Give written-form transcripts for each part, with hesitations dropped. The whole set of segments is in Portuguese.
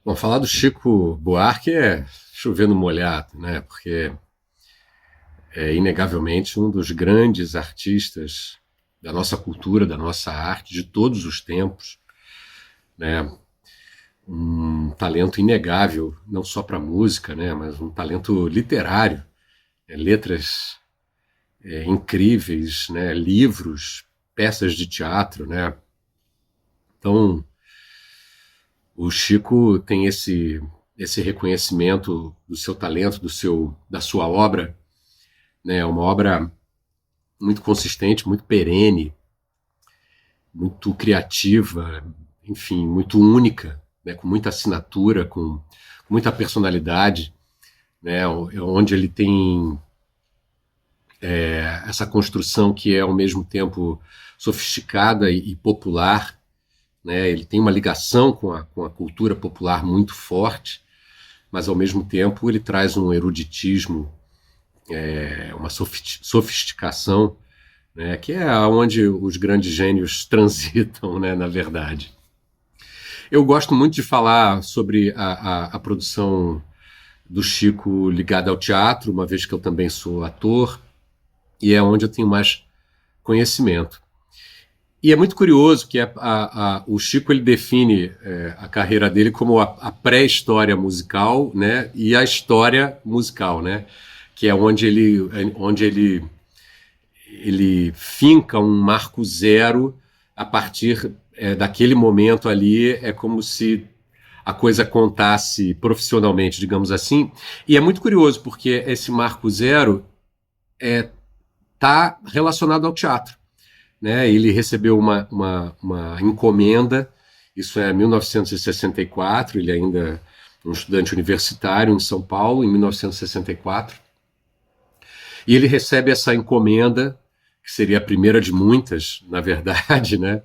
Bom, falar do Chico Buarque é chover no molhado, né? Porque é inegavelmente um dos grandes artistas da nossa cultura, da nossa arte, de todos os tempos, né? Um talento inegável, não só para música, né? Mas um talento literário, né? Letras incríveis, né? Livros, peças de teatro, né? Então, o Chico tem esse reconhecimento do seu talento, da sua obra, né? Uma obra muito consistente, muito perene, muito criativa, enfim, muito única, né? Com muita assinatura, com muita personalidade, né? Onde ele tem essa construção que é ao mesmo tempo sofisticada e popular, né? Ele tem uma ligação com a cultura popular muito forte, mas ao mesmo tempo ele traz um eruditismo, uma sofisticação, né, que é onde os grandes gênios transitam, né, na verdade. Eu gosto muito de falar sobre a produção do Chico ligada ao teatro, uma vez que eu também sou ator, e é onde eu tenho mais conhecimento. E é muito curioso que o Chico ele define a carreira dele como a pré-história musical, né, e a história musical, né, que é onde ele finca um marco zero a partir daquele momento ali, é como se a coisa contasse profissionalmente, digamos assim. E é muito curioso, porque esse marco zero está relacionado ao teatro, né? Ele recebeu uma encomenda, isso é 1964, ele ainda um estudante universitário em São Paulo, em 1964, e ele recebe essa encomenda, que seria a primeira de muitas, na verdade, né?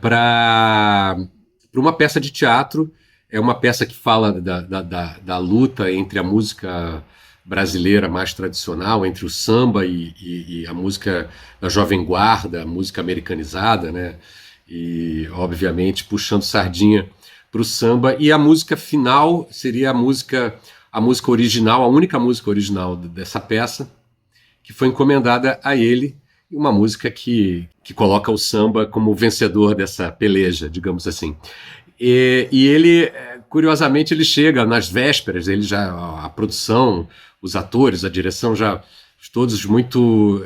Para uma peça de teatro. É uma peça que fala da luta entre a música brasileira mais tradicional, entre o samba e a música da Jovem Guarda, a música americanizada, né? E, obviamente, puxando sardinha para o samba. E a música final seria a música original, a única música original dessa peça, que foi encomendada a ele, uma música que coloca o samba como vencedor dessa peleja, digamos assim. E ele, curiosamente, ele chega nas vésperas, ele já, a produção, os atores, a direção já todos muito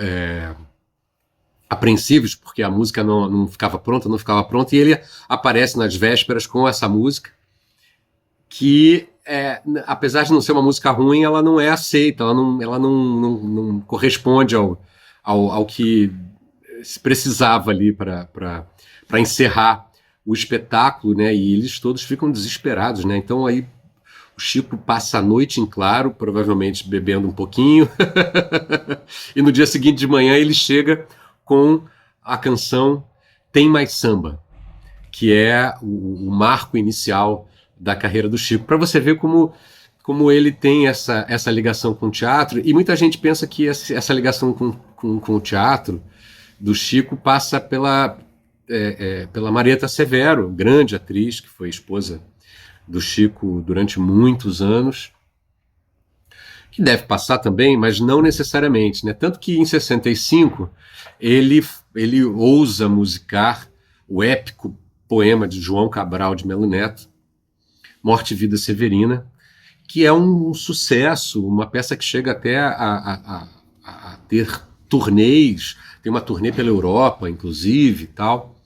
apreensivos, porque a música não ficava pronta, não ficava pronta, e ele aparece nas vésperas com essa música, que, apesar de não ser uma música ruim, ela não é aceita, ela não corresponde ao que se precisava ali para encerrar o espetáculo, né? E eles todos ficam desesperados, né? Então aí o Chico passa a noite em claro, provavelmente bebendo um pouquinho, e no dia seguinte de manhã ele chega com a canção Tem Mais Samba, que é o marco inicial da carreira do Chico, para você ver como ele tem essa ligação com o teatro. E muita gente pensa que essa ligação com o teatro do Chico passa pela Marieta Severo, grande atriz, que foi esposa do Chico durante muitos anos, que deve passar também, mas não necessariamente, né? Tanto que em 65 ele ousa musicar o épico poema de João Cabral de Melo Neto, Morte e Vida Severina, que é um sucesso, uma peça que chega até a ter turnês, tem uma turnê pela Europa, inclusive, e tal.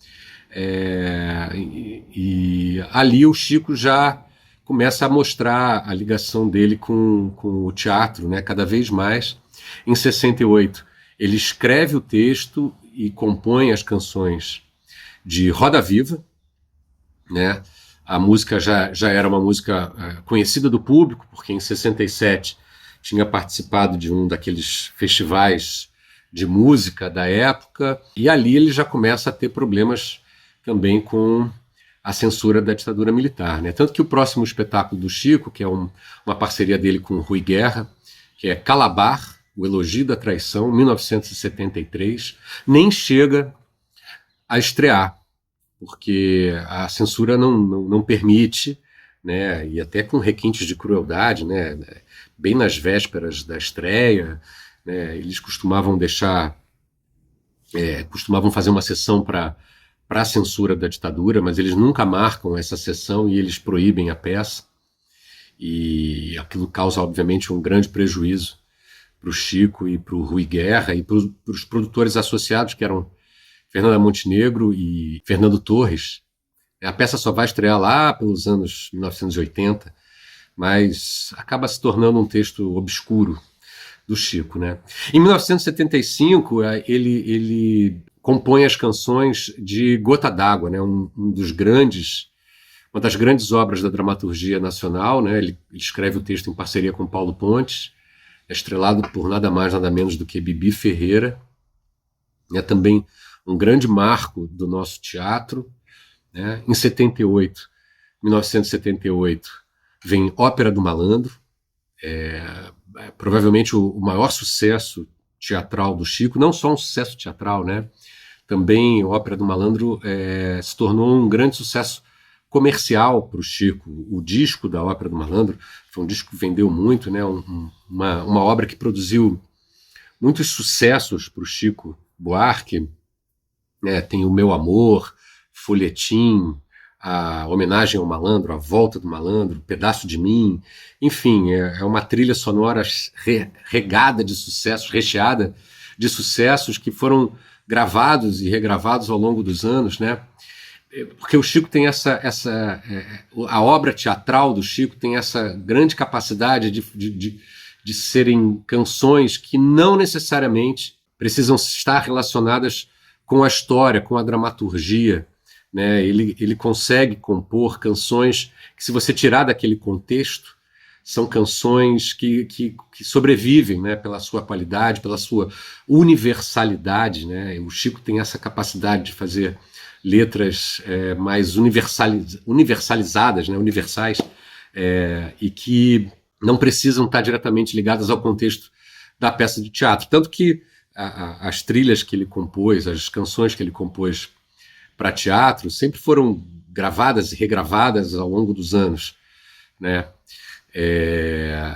E ali o Chico já começa a mostrar a ligação dele com o teatro, né, cada vez mais. Em 68, ele escreve o texto e compõe as canções de Roda Viva, né? A música já era uma música conhecida do público, porque em 67 tinha participado de um daqueles festivais de música da época, e ali ele já começa a ter problemas também com a censura da ditadura militar, né? Tanto que o próximo espetáculo do Chico, que é uma parceria dele com o Rui Guerra, que é Calabar, o Elogio da Traição, 1973, nem chega a estrear, porque a censura não permite, né, e até com requintes de crueldade, né, bem nas vésperas da estreia, né, eles costumavam fazer uma sessão para a censura da ditadura, mas eles nunca marcam essa sessão e eles proíbem a peça, e aquilo causa, obviamente, um grande prejuízo para o Chico e para o Rui Guerra e para os produtores associados, que eram Fernanda Montenegro e Fernando Torres. A peça só vai estrear lá pelos anos 1980, mas acaba se tornando um texto obscuro do Chico, né? Em 1975, ele compõe as canções de Gota d'Água, né? Uma das grandes obras da dramaturgia nacional, né? Ele escreve o texto em parceria com Paulo Pontes, estrelado por nada mais, nada menos do que Bibi Ferreira. É também um grande marco do nosso teatro, né? Em 1978, vem Ópera do Malandro, provavelmente o maior sucesso teatral do Chico, não só um sucesso teatral, né? Também Ópera do Malandro se tornou um grande sucesso comercial para o Chico. O disco da Ópera do Malandro foi um disco que vendeu muito, né? Uma obra que produziu muitos sucessos para o Chico Buarque, né? Tem O Meu Amor, Folhetim, a Homenagem ao Malandro, A Volta do Malandro, Pedaço de Mim, enfim, é uma trilha sonora regada de sucessos, recheada de sucessos que foram gravados e regravados ao longo dos anos, né? Porque o Chico tem a obra teatral do Chico tem essa grande capacidade de serem canções que não necessariamente precisam estar relacionadas com a história, com a dramaturgia, né? Ele consegue compor canções que, se você tirar daquele contexto, são canções que sobrevivem, né? Pela sua qualidade, pela sua universalidade, né? O Chico tem essa capacidade de fazer letras mais universalizadas, né? Universais, e que não precisam estar diretamente ligadas ao contexto da peça de teatro. Tanto que as trilhas que ele compôs, as canções que ele compôs para teatro sempre foram gravadas e regravadas ao longo dos anos, né?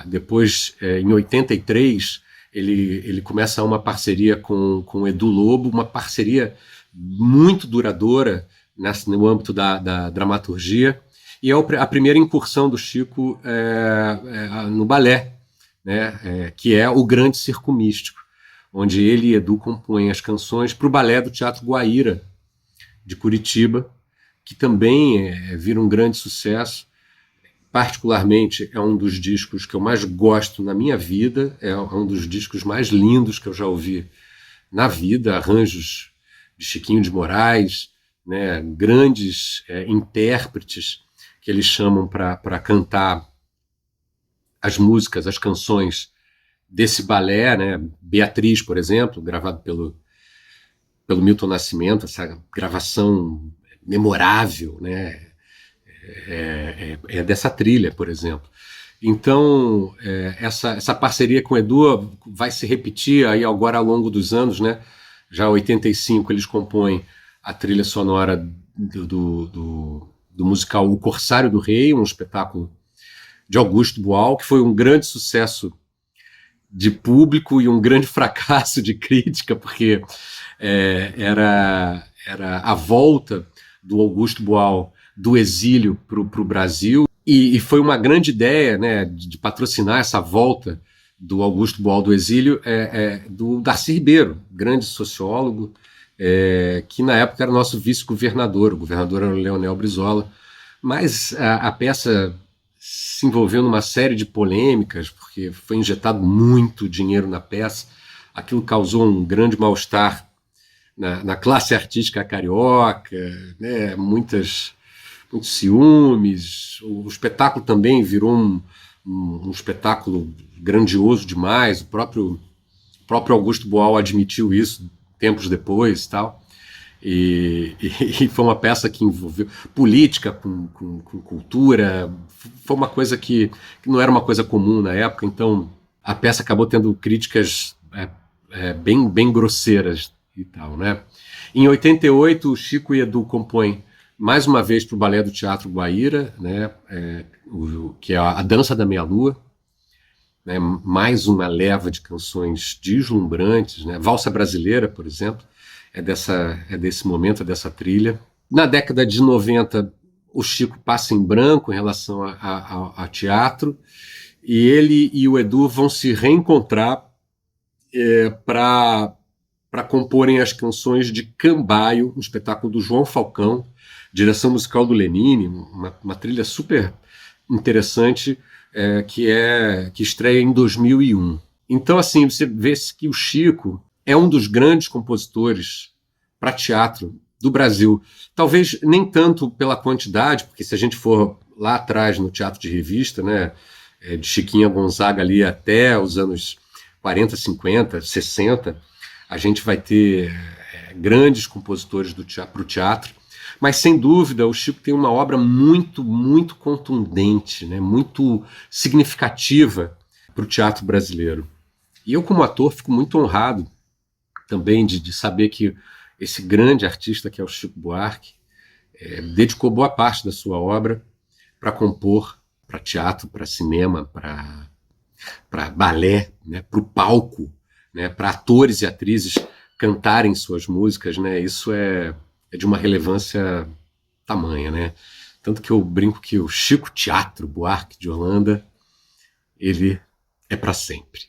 Depois, em 83, ele começa uma parceria com Edu Lobo, uma parceria muito duradoura no âmbito da dramaturgia, e é a primeira incursão do Chico no balé, né? Que é o Grande Circo Místico, onde ele e Edu compõem as canções para o balé do Teatro Guaíra, de Curitiba, que também vira um grande sucesso. Particularmente, é um dos discos que eu mais gosto na minha vida, é um dos discos mais lindos que eu já ouvi na vida, arranjos de Chiquinho de Moraes, né, grandes intérpretes que eles chamam para cantar as músicas, as canções desse balé, né? Beatriz, por exemplo, gravado pelo Milton Nascimento, essa gravação memorável, né? Dessa trilha, por exemplo. Então, essa parceria com o Edu vai se repetir aí agora ao longo dos anos, né? Já em 85 eles compõem a trilha sonora do musical O Corsário do Rei, um espetáculo de Augusto Boal, que foi um grande sucesso de público e um grande fracasso de crítica, porque era a volta do Augusto Boal do exílio para o Brasil, e foi uma grande ideia, né, de patrocinar essa volta do Augusto Boal do exílio, do Darcy Ribeiro, grande sociólogo, que na época era nosso vice-governador, o governador era o Leonel Brizola, mas a peça se envolveu numa série de polêmicas, porque foi injetado muito dinheiro na peça, aquilo causou um grande mal-estar na classe artística carioca, né, muitos ciúmes. O espetáculo também virou um espetáculo grandioso demais. O próprio Augusto Boal admitiu isso tempos depois e tal. E foi uma peça que envolveu política com cultura. Foi uma coisa que não era uma coisa comum na época, então a peça acabou tendo críticas bem grosseiras e tal, né? Em 88, o Chico e Edu compõem mais uma vez para o Balé do Teatro Guaíra, né, que é a Dança da Meia-Lua, né, mais uma leva de canções deslumbrantes, né, Valsa Brasileira, por exemplo, é desse momento, é dessa trilha. Na década de 90, o Chico passa em branco em relação a teatro, e ele e o Edu vão se reencontrar para comporem as canções de Cambaio, um espetáculo do João Falcão, direção musical do Lenine, uma trilha super interessante, que estreia em 2001. Então, assim, você vê que o Chico é um dos grandes compositores para teatro do Brasil. Talvez nem tanto pela quantidade, porque se a gente for lá atrás no teatro de revista, né, de Chiquinha Gonzaga ali até os anos 40, 50, 60, a gente vai ter grandes compositores para o teatro, mas sem dúvida o Chico tem uma obra muito, muito contundente, né, muito significativa para o teatro brasileiro. E eu, como ator, fico muito honrado também de saber que esse grande artista que é o Chico Buarque dedicou boa parte da sua obra para compor para teatro, para cinema, para balé, né, para o palco, né, para atores e atrizes cantarem suas músicas, né, isso é de uma relevância tamanha, né? Tanto que eu brinco que o Chico Teatro Buarque de Holanda, ele é para sempre.